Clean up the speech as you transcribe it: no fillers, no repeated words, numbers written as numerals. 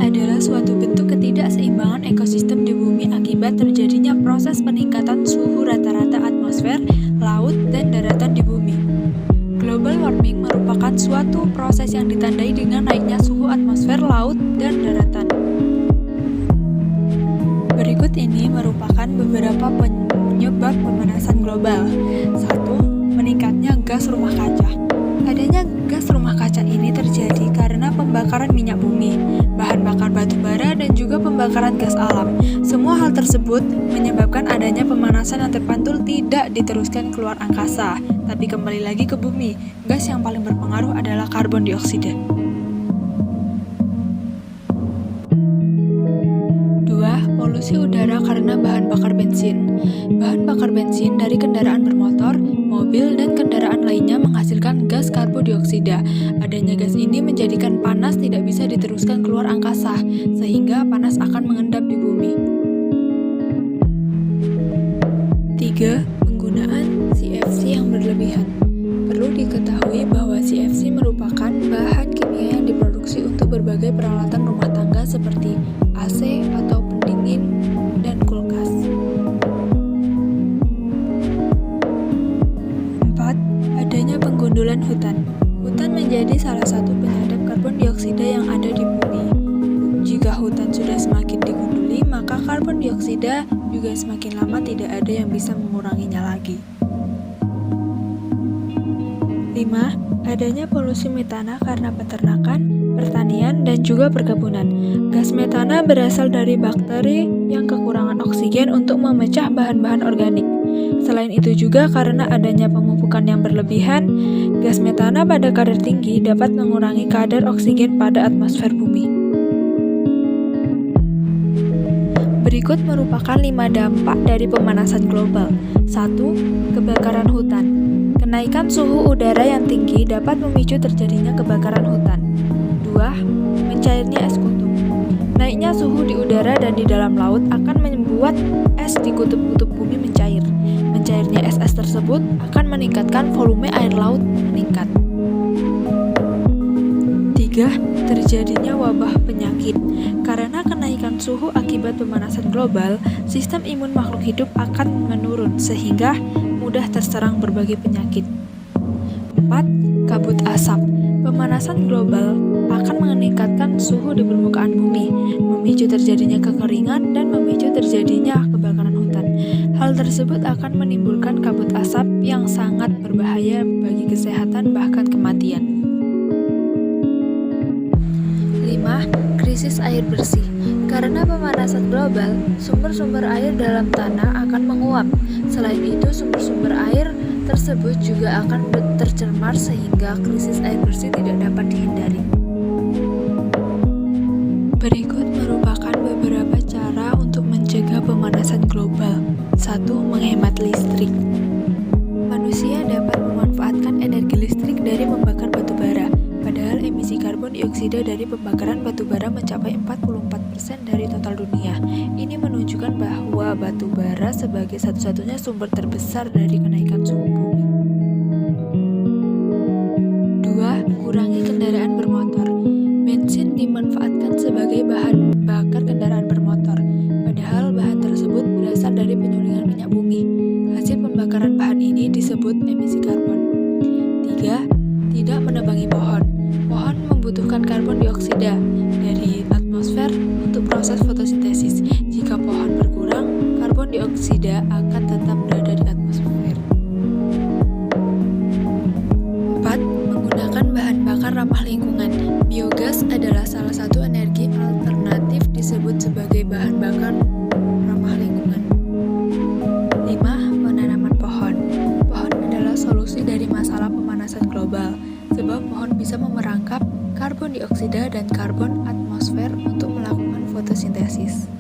adalah suatu bentuk ketidakseimbangan ekosistem di bumi akibat terjadinya proses peningkatan suhu rata-rata atmosfer, laut, dan daratan di bumi. Global warming merupakan suatu proses yang ditandai dengan naiknya suhu atmosfer, laut, dan daratan. Berikut ini merupakan beberapa penyebab pemanasan global. 1. Meningkatnya gas rumah kaca. Adanya gas rumah kaca ini terjadi karena pembakaran minyak bumi, bahan bakar batu bara, dan juga pembakaran gas alam. Semua hal tersebut menyebabkan adanya pemanasan yang terpantul tidak diteruskan keluar angkasa, tapi kembali lagi ke bumi. Gas yang paling berpengaruh adalah karbon dioksida. 2. Polusi udara karena bahan bakar bensin. Bahan bakar bensin dari kendaraan bermotor, mobil, dan kendaraan lainnya menghasilkan gas karbon dioksida. Adanya gas ini menjadikan panas tidak bisa diteruskan keluar angkasa, sehingga panas akan mengendap di bumi. 3. Penggunaan CFC yang berlebihan. Perlu diketahui bahwa CFC merupakan bahan kimia yang diproduksi untuk berbagai peralatan rumah tangga seperti AC atau pendingin dan kulkas. 4. Adanya penggundulan hutan. Hutan menjadi salah satu penyedap karbon dioksida yang ada di bumi. Jika hutan sudah semakin digunduli, maka karbon dioksida juga semakin lama tidak ada yang bisa menguranginya lagi. 5. Adanya polusi metana karena peternakan, pertanian, dan juga perkebunan. Gas metana berasal dari bakteri yang kekurangan oksigen untuk memecah bahan-bahan organik. Selain itu juga karena adanya pemupukan yang berlebihan, gas metana pada kadar tinggi dapat mengurangi kadar oksigen pada atmosfer bumi. Berikut merupakan 5 dampak dari pemanasan global. 1. Kebakaran hutan. Kenaikan suhu udara yang tinggi dapat memicu terjadinya kebakaran hutan. 2. Mencairnya es kutub. Naiknya suhu di udara dan di dalam laut akan membuat es di kutub-kutub bumi mencair. Mencairnya es tersebut akan meningkatkan volume air laut meningkat. 3. Terjadinya wabah penyakit. Karena kenaikan suhu akibat pemanasan global, sistem imun makhluk hidup akan menurun sehingga mudah terserang berbagai penyakit. 4. Kabut asap. Pemanasan global akan meningkatkan suhu di permukaan bumi, memicu terjadinya kekeringan dan memicu terjadinya kebakaran hutan. Hal tersebut akan menimbulkan kabut asap yang sangat berbahaya bagi kesehatan bahkan kematian. 5. Krisis air bersih. Karena pemanasan global, sumber-sumber air dalam tanah akan menguap. Selain itu, sumber-sumber air tersebut juga akan tercemar sehingga krisis air bersih tidak dapat dihindari. Berikut merupakan beberapa cara untuk mencegah pemanasan global. 1. Menghemat listrik. Manusia dapat memanfaatkan energi listrik dari membakar batu bara. Padahal emisi karbon dioksida dari pembakaran batu bara mencapai 44% dari total dunia. Ini menunjukkan bahwa batu bara sebagai satu-satunya sumber terbesar dari kenaikan suhu bumi. 2. Kurangi kendaraan bermotor. Bensin dimanfaatkan sebagai bahan bakar kendaraan bermotor. Padahal bahan tersebut berasal dari penyulingan minyak bumi. Hasil pembakaran bahan ini disebut emisi karbon. 3. Tidak menebangi pohon. Pohon membutuhkan karbon dioksida dari atmosfer untuk proses fotosintesis. Jika pohon berkurang, karbon dioksida akan tetap berada di atmosfer. 4. Menggunakan bahan bakar ramah lingkungan. Biogas adalah salah satu energi alternatif disebut sebagai bahan bakar ramah lingkungan. 5. Penanaman pohon. Pohon adalah solusi dari masalah pemanasan global, sebab pohon bisa memerangkap karbon dioksida dan karbon atmosfer untuk melakukan fotosintesis.